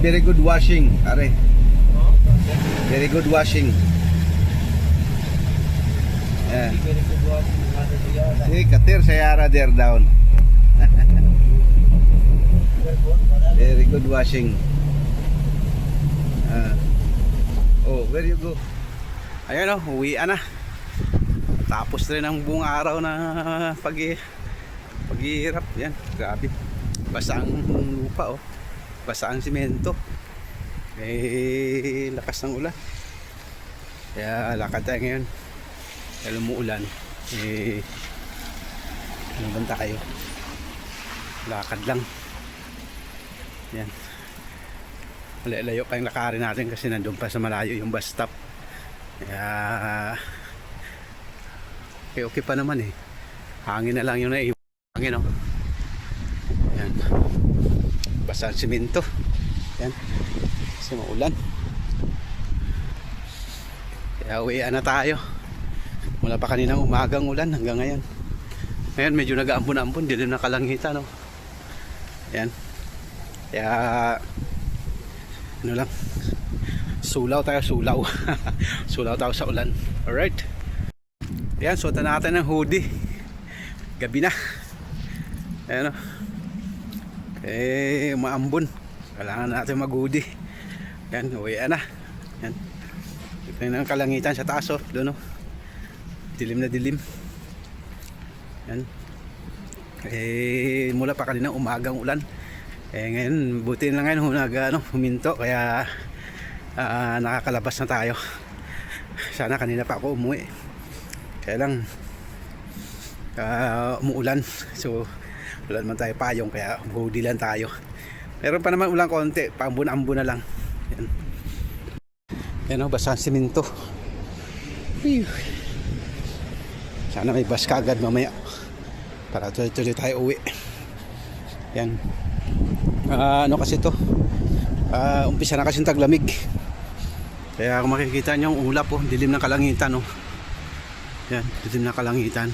very good washing, are. Very good washing. Yeah. See, katir sayara there down. Very good washing. Oh, where you go? Ayan o, uwian na. Tapos rin ang buong araw na paghihirap. Yan, grabe. Basa ang lupa oh. Basa ang simento. Eh, lakas ng ulan. Kaya lakad tayo ngayon. Kaya lumuulan. Eh, ano ba tayo? Lakad lang. Yan. Layo pa yung lakarin natin kasi nandun pa sa malayo yung bus stop. Kaya okay pa naman eh. Hangin na lang yung hangin oh. Yan. Basa ang simento. Yan. Kasi maulan. Kaya uwian na tayo. Mula pa kaninang umagang ulan hanggang ngayon. Ngayon medyo nag-aambon-ambon. Di din nakalangitan no. Yan. Kaya ano lang, sulaw tayo, sulaw. Sulaw tayo sa ulan. Alright. Ayan, suotan natin ng hoodie. Gabi na. Ayan o. Eh, umaambon. Kailangan natin mag-hoodie. Ayan, uwian na. Ayan. Ito yung kalangitan sa taas o. Doon o. Dilim na dilim. Ayan. Eh, mula pa kanina umagang ulan. Eh ngayon, buti na ngayon huminto kaya nakakalabas na tayo. Sana kanina pa ako umuwi. Kaya lang umuulan. So wala naman tayo payong kaya hoodie lang tayo. Meron pa naman ulang konti, paambun-ambun na lang. Yan. Yan o, basa ang simento. Sana may bus kagad mamaya para tuloy-tuloy tayo uwi. Yan. Ano kasi to, umpisa na kasi taglamig. Kaya kung makikita nyo yung ulap oh, dilim ng kalangitan oh. Yan, dilim ng kalangitan.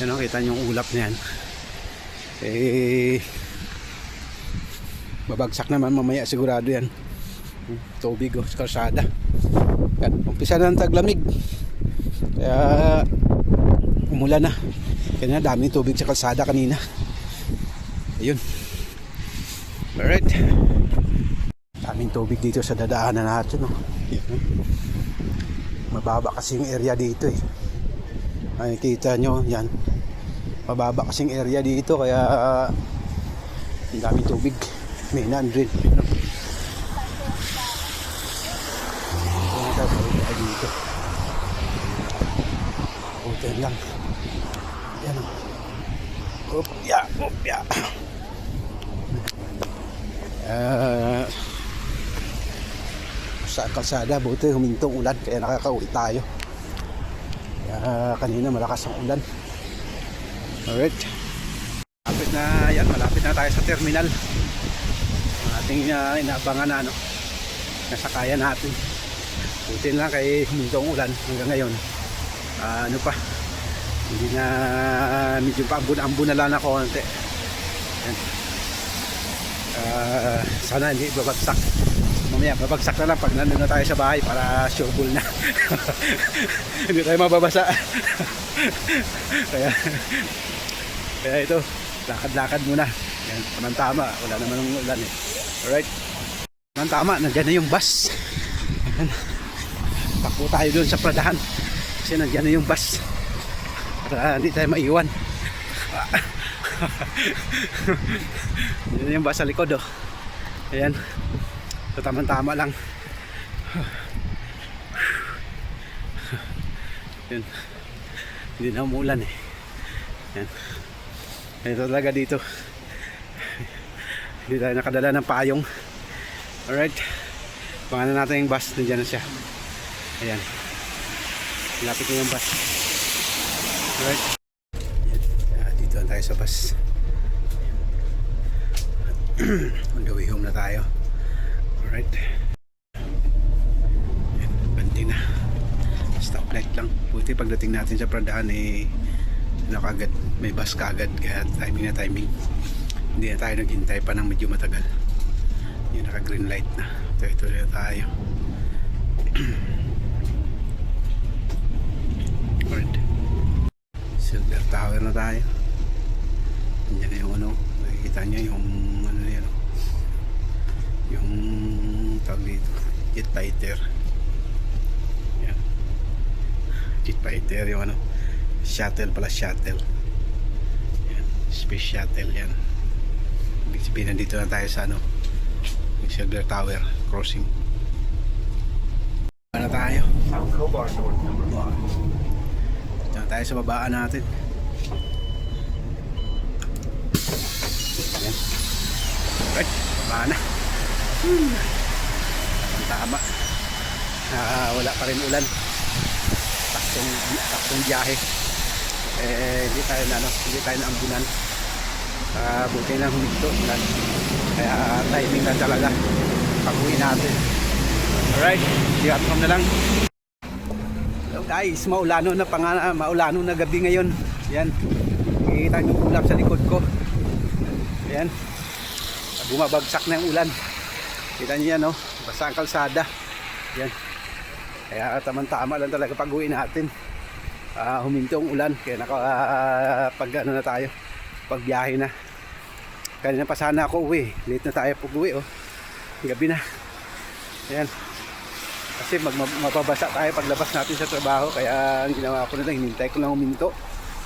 Yan oh, kita nyo yung ulap na yan. Eh, babagsak naman mamaya sigurado yan. Tubig oh, sa kalsada. Yan, umpisa na ng taglamig. Kaya umulan na. Kaya daming tubig sa kalsada kanina. Ayun. Alright. Daming tubig dito sa dadaanan natin oh. Mababa kasing area dito eh. Ay, kita nyo yan. Mababa kasing area dito kaya ang daming tubig. May nandrin dito. Hotel lang. Yan o. Upya, upya. Sa kalsada buti humintong ulan kaya nakakauwi tayo. Kanina malakas ang ulan. Alright, malapit na yan, malapit na tayo sa terminal. Ang ating inaabangan na ano, nasakayan natin. Buti lang kay humintong ulan hanggang ngayon. Ano pa, hindi na, medyo paambun-ambun na lang na konti. Yan. Sana hindi babagsak. Mamaya babagsak na lang pag nandun na tayo sa bahay para sure bull na. Hindi tayo mababasa. kaya ito, lakad-lakad muna. Yan, tamang-tama, wala naman ng ulan eh. Alright, tamang-tama, nandiyan na yung bus. Yan. Takbo tayo doon sa Pradahan kasi nandiyan na yung bus para hindi tayo maiwan. Yan yung bus sa likod oh. Ayan. So tamang-tama lang. Yan. Hindi na umulan eh. Yan. Ito talaga dito. Hindi tayo nakadala ng payong. Alright. Pangalan natin yung bus. Nandiyan na siya. Ayan. Lapit na yung bus. Alright. Dito na tayo sa bus. On the way home na tayo. Alright. Banting na. Stoplight lang. Buti pagdating natin sa Pradahan eh kagad, may bus kagad kaya timing na timing. Hindi na tayo naghintay pa ng medyo matagal. Yung naka green light na. Ito na tayo. Alright. Silver Tower na tayo. Yan na yung ano. Nakikita nyo yung ano yan. Yung tawag dito. Jet fighter. Yan. Jet fighter yung ano. Shuttle pala, shuttle. Yan. Space shuttle yan. Ibig sabihin nandito na tayo sa ano. Silver Tower crossing. Ano tayo? Wow. Diyan tayo sa babaan natin. Ayan. Right, baba na. Ang tama. Wala pa rin ulan. Taktong biyahe. Hindi tayo naambunan. Buti na humigto ulan. Kaya timing na talaga pag-uwi natin. Alright, sigat mo na lang. Hello guys, maulano na gabi ngayon. Yan, nakikita yung ulap sa likod ko. Yan, bumabagsak na yung ulan. Kita niyo yan, no? Basta ang kalsada. Yan, kaya tamang-tama lang talaga pag-uwi natin. Huminto ang ulan, kaya ano na tayo, pagbiyahe na. Kanina pa sana ako uwi. Late na tayo pag-uwi, oh. Gabi na. Ayan. Kasi mapabasa tayo paglabas natin sa trabaho. Kaya ang ginawa ko na lang, hinintay ko lang huminto.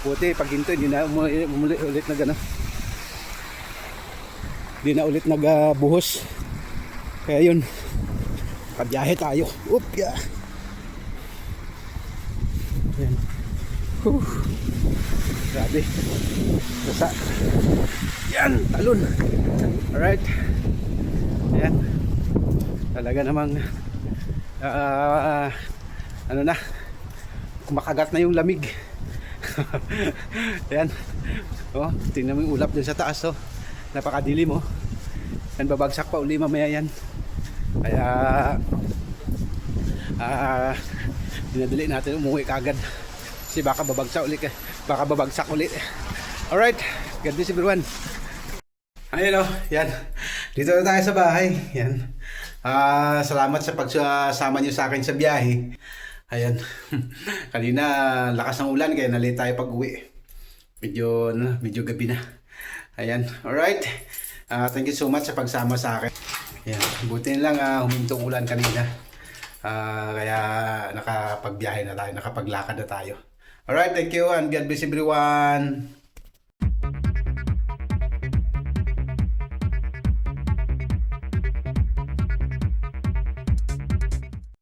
Buti pag hinto, hindi na ulit na gano'n. Hindi na ulit nagbuhos. Kaya yun. Kabiyahe tayo. Oop, yeah. Ayan. Grabe. Basa. Yan, talon. Alright. Ayan. Talaga namang ano na, kumakagat na yung lamig. Ayan. Oh, tingnan mo yung ulap dun sa taas, oh. Napakadilim, oh. Yan, babagsak pa uli mamaya yan. Kaya dinadali natin umuwi kagad. Kasi baka babagsak ulit. Alright, God bless everyone. Ayun, oh, yan. Dito na tayo sa bahay. Yan. Salamat sa pagsama niyo sa akin sa biyahe. Ayan. Kanina lakas ng ulan kaya nalate tayo pag-uwi. Medyo gabi na. Ayan. Alright. Thank you so much sa pagsama sa akin. Ayan. Buti lang humintong ulan kanina. Kaya nakapagbiyahe na tayo, nakapaglakad na tayo. Alright, thank you and God bless everyone.